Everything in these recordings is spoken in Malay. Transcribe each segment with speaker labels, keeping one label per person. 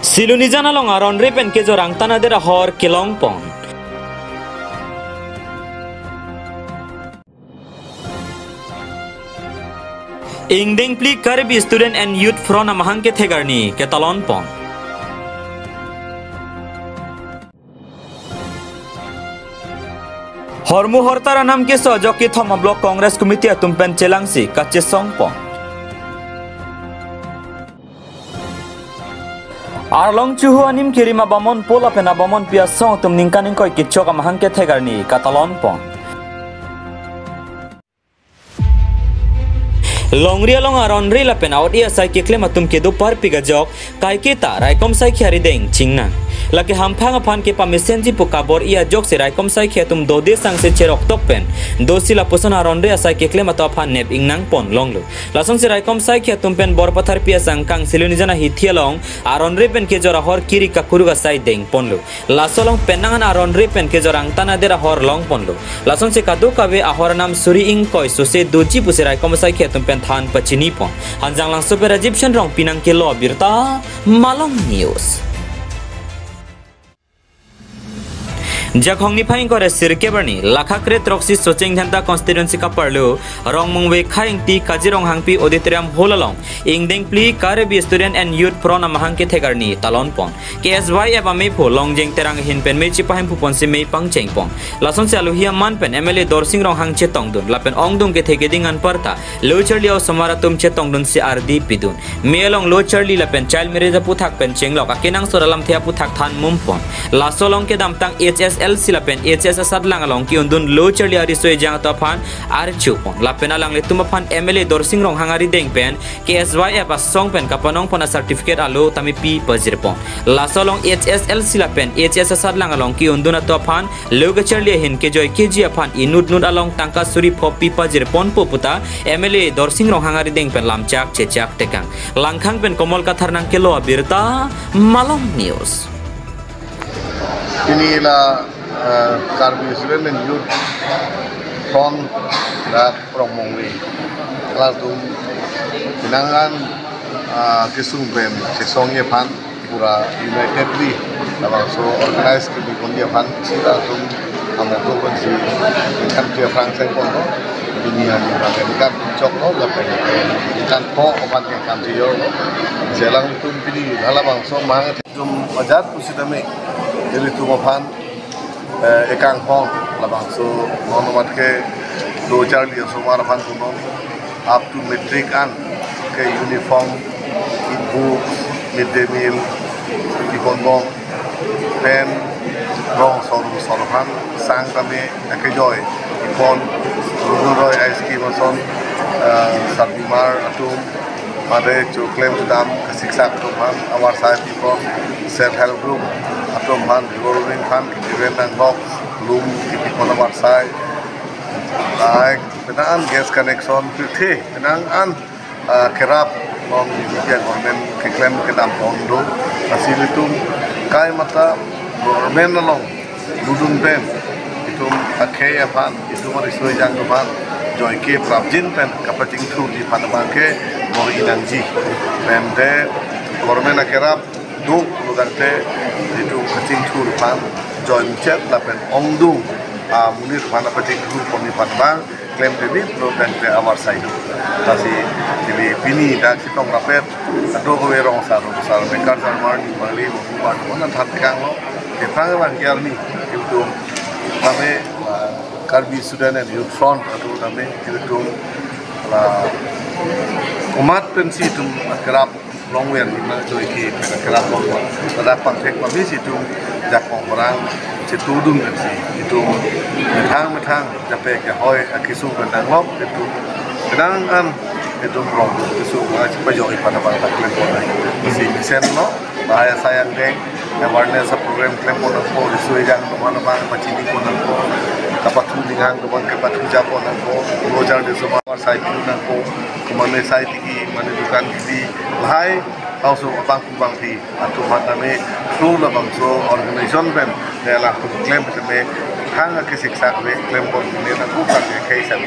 Speaker 1: Siluni jana long aron repen ke jorang tanah dera hor kelong pon. Ingdeng pli karbi student and youth front amahang ke thegarni ke talon pon. Hormu hortara nam ke so joki thoma block congress committee atumpen chelangsi kache song pon. Arlong chuhu anim kirima bamon pola pena bamon pia song tum ningkaning koi kichok amahang ke thegarni katalon pon. Longria long aron rila pen out ia sai ke klema tum ke do par piga jok kai ke ta raikom sai khari deng chingna lake hamphang aphan ke pamisen ji pokabor ia jok se raikom sai khe tum do de sang se cherok tok pen do sila poson aron ria sai ke klema to aphan nep ingnang pon longlu lasong se raikom sai khe tum pen bor pathar pia sang kang siluni jana hi thialong aron re pen ke jora hor kiri ka kuruga sai deng ponlu lasolong penangan aron re pen ke jorang tana dera hor long ponlu lasong se kadu kabe ahor nam suri ing koi so se doji puse raikom sai khe tum pen than pachini pon hanjang lang super egyptian rong pinang ke lo birta malong news Jakhong ni phaing kore sirke barni lakha kre troxi socheng dhanta constituency ka parlu rong mungwe khaing ti kajirong hangpi auditorium holalong ingdeng pli karbi student and youth pro namahang ke thegarni talon pon ksy eba me pho longjeng terang hin pen me chipahim pu pon se me pangcheng pon lasong se aluhia man pen mla dorsing rong hang che tongdun lapen ongdung ke thegeding an parta locherli au samaratum che tongdun se ardi pidun melong locherli lapen child marriage puthak pen chenglok akenang soralam thea puthak than mum pon lasolong ke damtang hs silapen hs asad langalong ki undun lo charli ari soi jang to phan ar chupon lapen alang le tuma phan mla dorsing rong hangari deng pen ksy apa song pen kapanong pona certificate alo tami pi pajir pon lasolong hsl silapen hs asad langalong ki undun to phan lo ga charli hin ke joy kg phan inud nud along tangka suri phopi pajir pon poputa mla dorsing rong hangari deng pen lamchak chechak tekang langkhang pen komol kathar nang ke lo birta malong news
Speaker 2: inilah Karbi student and youth front da promongwi langsung pinangan kisung ben sesongnya pan pura unitedly langsung organize ke bikonnya pan sila langsung amoko konsi kan dia Frankfurt kono dunia ni kan coklo lapen kan po opan kan dia selang tum pini hala bangso mang tum ajar pusidame jadi tum pan ekang hong labang so monomat ke do charli so marapan kuno up to metric an ke uniform ibu midday meal ibonbong pen rong soropan sang kami ke joy ipon ruroy ice cream son sabimar atum ade choklem dam siksak tuhan awar saya people self help group atom han revolving fund event and box room tipi kona warsai like penaan gas connection pilthe penaan kerap non dia government keklaim ke dam pondo asil itu kai mata government along dudun pen itu akhai apan itu mari soi jang tuhan joy ke prabjin pen kapating thu di panabangke mo inangji pen de government kerap du lugante itu kacing tur pan joy mucet lapen ongdung munir pan kacing tur poni pan bang klaim debit lo dan ke awar sai tasi jadi pini dak sitong rapet ado ko werong sar bekar sarmar ni bali buat onan hatkang lo ke pangalan yarni itu kami Karbi student and youth front atau kami itu la umat pensi itu kerap longwen na joy ki kerap longwen pada pangtek mabis itu jakong orang cetudung pensi itu metang jape ke hoy akisu pendang lok itu kedangan itu rong kisu cepat joy pada pada klempon si sen no bahaya sayang deng awareness program klempon ko disui jang mana bang pacini ko ko kapatu lingang ko bang kapatu japo nang ko rojar de semua sai nang ko kumane sai tiki mane dukan di lahai also bang di atau matame through la bang so organization ben la claim me hanga ke siksa be claim ko ne na ko ka ke kaisan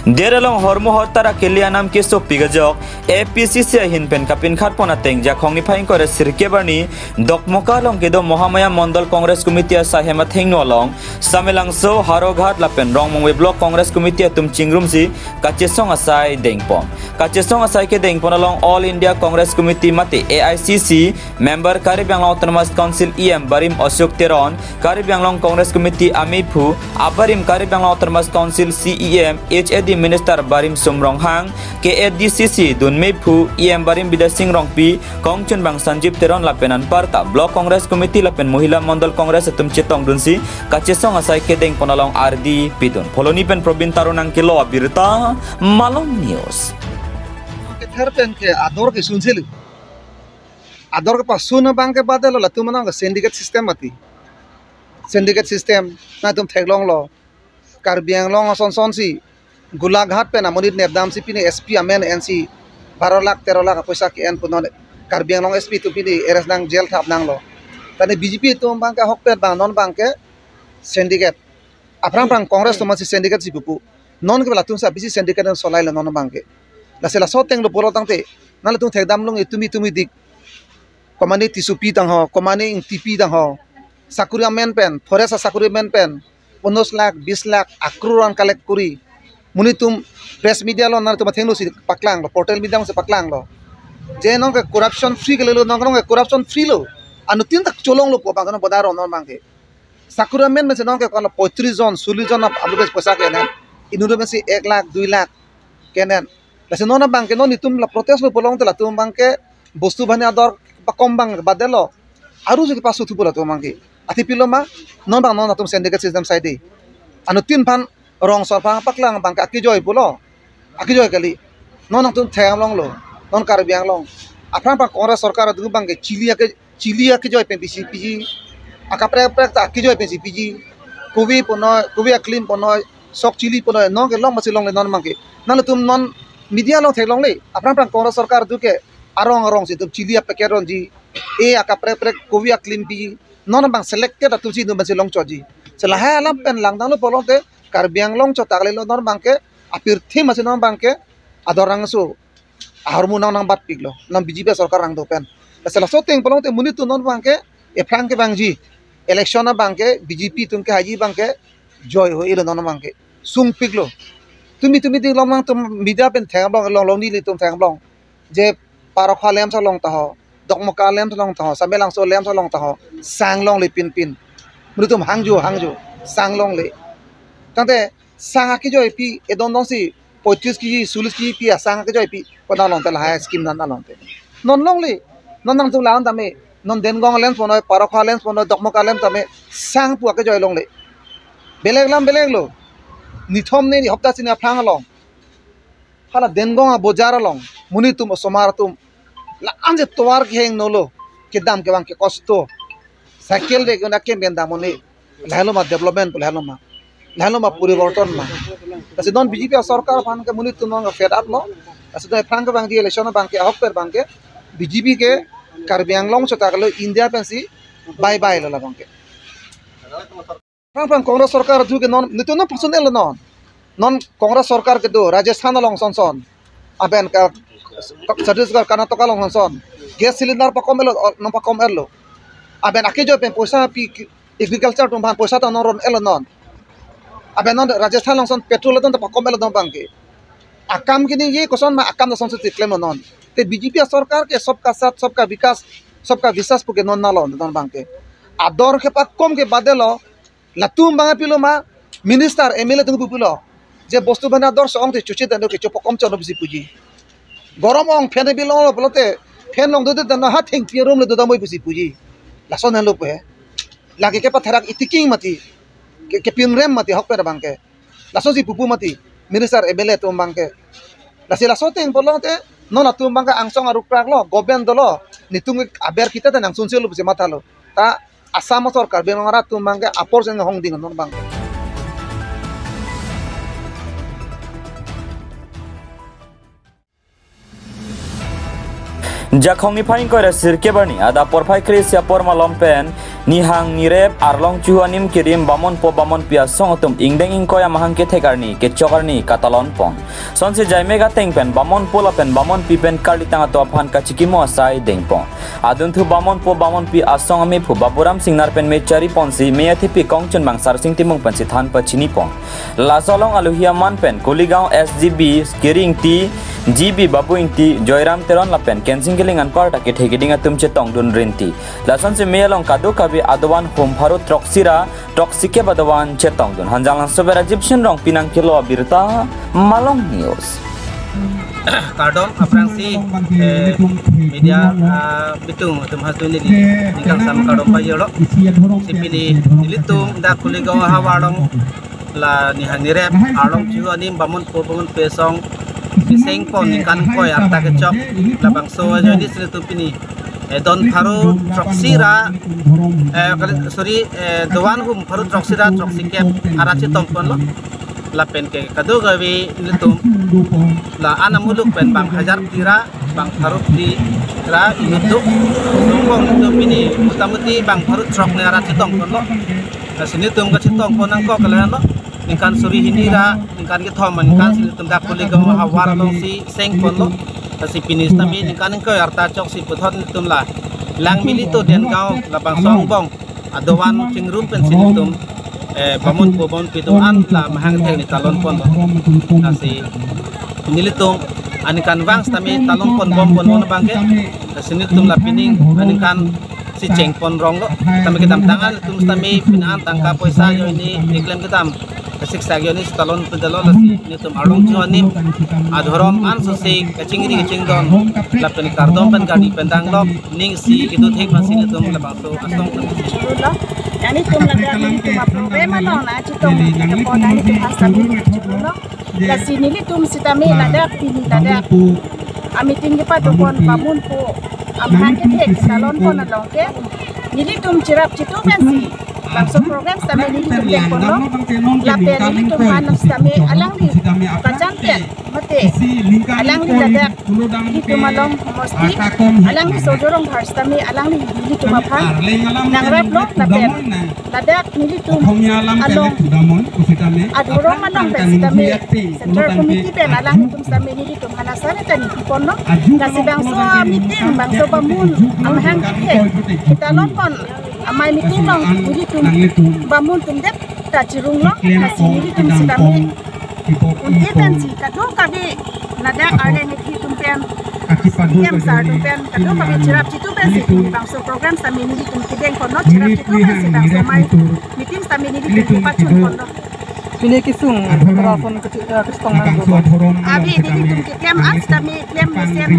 Speaker 1: Deralong hormo hotara kelianam ke sopi gajok APCC hinpen kapin khat pona teng jakhong ni phaing kore sirkebarni dokmoka long kedo Mohamaya Mondol Congress Committee sahema thengno long samelang so haroghat lapen rongmongwe block Congress Committee tum chingrum si kachesong asai dengpom kachesong asai ke dengpon long All India Congress Committee mate AICC member Karibiang Autonomous Council EM Barim Ashok Teron Karibiang Long Congress Committee Amipu Abarim Karibiang Autonomous Council CEM HAD Minister Barim Sumrong Hang KADCC Dunmeipu EM Barim Bidasing Rongpi Kongchun Bang Sanjib Teron lapenan parta Block Congress Committee lapen Mohila Mondol Congress atum chetong dunsi kachesong asai kedeng ponalong RD pidun poloni pen probin tarunang kilo abirta Malom News
Speaker 3: Terpen ke ador ke sunsil ador ke pas suna bang ke badal la tu manang syndicate system mati syndicate system na tum theglong lo Karbiang long son si Gulaghat pe na monit nebdam si pini SP amen NC 12 lakh 13 lakh paisa ke en punon Karbiang long SP tu pini eres nang jail thap nang lo tane BJP tu bang ke hokper bang non bang ke syndicate aprang prang Congress tu masih syndicate si bupu non ke la tum sa bisi syndicate non solai lo non bang ke la sela soteng lo polo tangte nala tum thegdam long itumi dik komani tisupi tang ho komani tipi tang ho sakuri men pen forest sakuri men pen 15 lakh 20 lakh akruran collect kuri muni tum press media lo nar tum thenglo si paklang lo portal media se paklang lo je nong ke corruption free ke lo nong ke corruption free lo anu tin tak cholong lo po bang no bodaro non bang ke sakura men se nong ke kala 35 jon 40 jon abu paisa ke nan inuro men si 1 lakh 2 lakh kenen la se non bang ke non tum la protest lo polong te la tum bang ke bostu bhane ador kom bang badelo aru je ke pasu tu pola tum bang ke ati pilo ma non bang non atum syndicate system side anu tin pan rong sor pang paklang bang ka kijoy pulo akijoy kali non atum thayam long lo non Karbiang long apran pa Congress sarkar adu bang ke chilia ke joy pen PG akapre ta kijoy pen PG kubi clean pono sok chili pono non ke long masi long le non bang ke nan tum non media long thaylong le apran pa Congress sarkar du ke arong si tum chilia pakeron ji e akapre kubi clean PG non bang selected atu si number long choji selaha alam pen langdang lo polong te Karbiang long cho tagle lo non bang ke apir thim ase non bang ke adorang su harmu nang bat piglo nam BJP sarkar rang do pen sela soteng polong te muni tu non bang ke e frank ke bang ji election na bang ke BJP tum ke haji bang ke joy ho ilo non bang ke sung piglo tumi di long nang tum media pen thang long ni li tum thang long je parokha lem sa long ta ho dokmoka lem sa long ta ho samelang so lem sa long ta ho sang long le pin mrutum hangjo sang long le tante sang ki joy pi edon don si 25 ki 40 ki pi sang ki joy pi pona long tel ha scheme nan long te non long le non nang tu laon tame non den gong lens pono parokha lens pono dokmoka lens tame sang pu ki joy long le beleg lo nithom ne hopta sina phang long hala den gong bojar long muni tum somar tum la anje towar ki heng nolo ke dam ke bang ke kosto cycle de gona ke ben damone lahalo ma development lahalo ma puriborton ma kasi don BJP sarkar fan ke muni tum fed up lo kasi do frank bang di election bang ke hok per bang ke BJP ke Karbiang long chota galo India pensi bye lo la bang ke frank Congress sarkar du ke non nitu no personnel non Congress sarkar ke do Rajasthan long son aben ka Chhattisgarh Karnataka long son gas cylinder pa kom elo aben akejo pen poisa pi agriculture tum ban poisa ta non elo non aben non Rajasthan long son petrol don pa kom elo don bangke akam kini ye koson ma akam son se claim non te BJP sarkar ke सबका साथ सबका विकास सबका विश्वास पुके non nalo don bangke ador ke pa kom ke badelo latum banga pilo ma minister MLA tung pulo je bostu bana ador song te chuchi dan ke chopo kom chono bisi puji gorom ong phene bilong lo plote phen long do de na ha thing pi room le do da moi bisi puji la son lo pe lagi ke pa tharak itiking mati ke pin rem mati hok per bangke la so si pupu mati minister MLA tum bangke la sila soteng bolong te non atum bangka angsong aruk prak lo goben dolo nitung aber kita tan angsun selu bisi mata lo ta asam sarkar benongara tum bangke apor jeng hong ding non bang
Speaker 1: Jakhong ni phaing kore sirkebarni ada porphai kre sia porma lompen Nihang nirep arlong chuanim kirim bamon po bamon pia song tum ingdeng ingkoya mahang ke thekarni ke chokarni katalon pon. Sonse jaimega tengpen bamon pola pen bamon pi pen karli tanga to aphan ka chikimo asai dengpon. Adun thu bamon po bamon pi asong ame phu baburam singnar pen me chari ponsi me athi pi kongchun bang sarsing timung pen si than pachini pon. Lasolong aluhia man pen Kuligaon SGB kiring ti GB Babu Ingti Joyram Teron Lapen Kensing Gilingan Parta ke thegedinga tumche tongdun rinti lason se mealong kadu kabi adwan hum pharu troksira toksike badawan che tongdun hanjalang sobera Egyptian rong pinang kilo abirta Malong News
Speaker 4: Kardom aprangsi media bitung tum hasuni nikang sam kardom payolo sipili nilitum da Kuligaon hawarong la nihanirep arlong chuanim bamon po bamon pesong Sing pon ikan koi arta kecok labang so jadi selitu pini don paru troksira doan hum paru troksira troksikem arachi tompon lo lapen ke kado gawe nitum la anamuluk pen bang hajar kira bang paru di ra inutuk sumpong itu pini mutamuti bang paru trok ne arachi tompon lo sini tum ke tompon angko kalian lo ikan suri hinira ikan kithom ikan sini tunda Kuligaon hawar long si seng pon lo si pinis tami ikan ko arta chok si puthon tum la lang milito den gao labang song bong adowan chingrum pen sini tum bamon po bamon pitu an la mahang tek ni talon pon lo nasi nilitung anikan wang tami talon pon bom pon mon bangke sini tum la pining anikan si ceng pon rong lo tami kitam tangan tum tami pinan tangka poisa yo ini diklaim kitam kasik sagyonis talon pedalo lasi nitum arlong chuanim adhorom an sosei kachingri kaching don lapeni kardom pen gadi pendang lok ning si itu thik masih nitum labang so asong
Speaker 5: yani tum laga ni tum problema no na chitom ke pon ani tum hasami chulo kasi nili tum sitame ladak pini ladak ami tinggi pa pon pamun po amhan ke thek salon pon alongke nili tum chirap chitu pensi langsung program sampai ini kita kono lapen ini tuh hanam sampai alang di kacantian mate alang di dadak ini tuh malong mesti alang di sojorong harus sampai alang di ini tuh mapan nang replok lapen dadak ini tuh along adorong malong pensi sampai center committee pen alang itu sampai ini tuh hanasane tani kono kasih bangso meeting bangso bamun amhang kita nonton amai meeting long ini tuh bangun tumdep tak cirung lo kasih ini tum sidami untuk pensi kado kami nada ada yang tumpen yang sar tumpen kado kami cerap citu pensi bangso program kami ini tum kideng kono cerap citu pensi bangso mai meeting kami ini tum pacun kono
Speaker 6: Ini kisung telepon kestong nanggo.
Speaker 5: Abi ini tum kitem as kami kitem mesem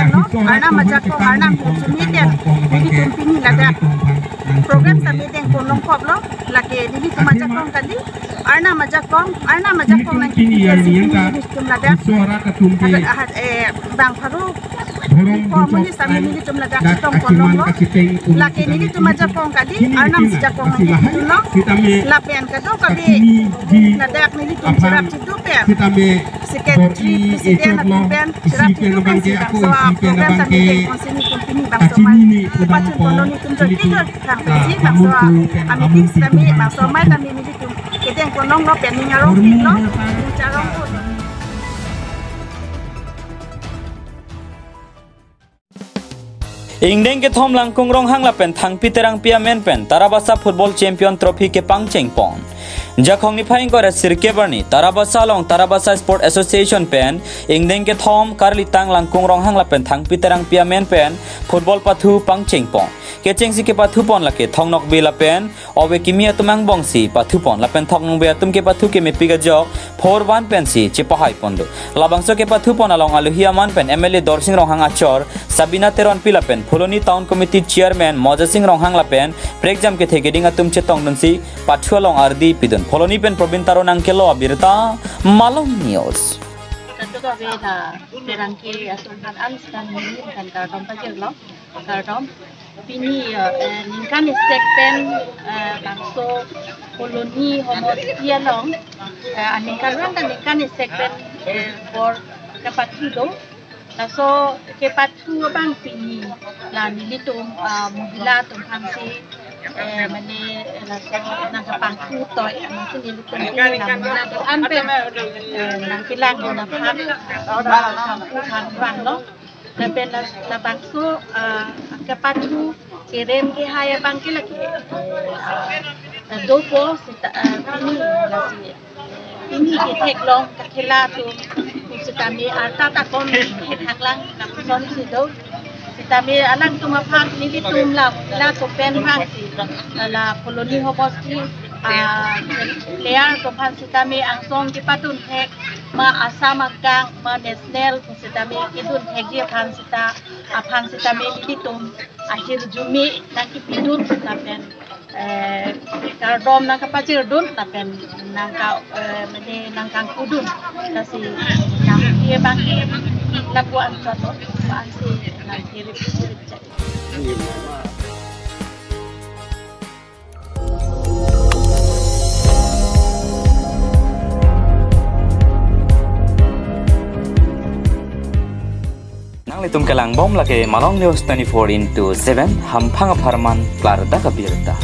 Speaker 5: no karena majak ko karena sumi den ini tum pini nada program kami deng konong kop lo laki ini tum majak kong tadi arna majak kong nang ini tum nada bang Faru Komuni kami ini tum nada kitong konong lo laki ini tum majak kong tadi arna majak kong nang no lapen kado kami nada ini tum cerap citu pen sekretari presiden atau pen cerap citu pen bangsa program kami deng konsini tum pini bangsa mai pacun kono ni tum jadi kang pesi bangsa amiting kami bangsa mai kami ini tum kita yang konong lo pen ngarong lo carong pun
Speaker 1: Ingdeng ke thom langkung rong hang lapen thang piterang pia men pen Tarabasa Football Champion Trophy ke pangcheng pon Jakhong ni phaing kore sirke barni Tarabasa long Tarabasa Sport Association pen ingdeng ke thom karlitang langkung rong hang lapen thang piterang pia men pen football pathu pangcheng pon kecheng si ke pathu pon lake thong nok be lapen obe kimia tumang bongsi pathu pon lapen thong nong be tum ke pathu ke me piga jok 4-1 pen si chepahai pondo labangso ke pathu pon along aluhia man pen MLA Dorsing rong hang achor Sabina Teron pilapen Pholoni Town Committee Chairman Moja Singh Ronghang lapen prekjam ke thegeding atum chetong dunsi pathualong ardi pidun Pholoni pen Probin Taron angkelo abirta Malong News
Speaker 7: Katuga veda perangki asulkan anstan ini kan kardom pajelo kardom pini ningkan sekpen bangso Pholoni homotialong aningkan kan ningkan sekpen for kapatudo so ke patu bang pini la nilitum mohila tum hamsi mani nang kapangku toy masih di lupa nam pe nang pilang na pak kampu kan lo na pen la bangsu kapatu kirim ke haya bangki lagi dopo ini lagi ini kita long kakila tu kami arta takon haklang son sido kami alang tu mapak ni tum la tu pen hang si la koloni hoboski lear tu pan kami angsong di patun hek ma asam gang ma national kami idun hek dia pan kami ni tum akhir jumi nak pidun tapen kardom nang kapacir dun tapen nang ka mene nang kang kudun kasi nang dia bangki lakuan satu masih nang kirip
Speaker 1: Nang litum kelang bom lagi Malong News 24/7 hampang aparman Klarda Kabirta.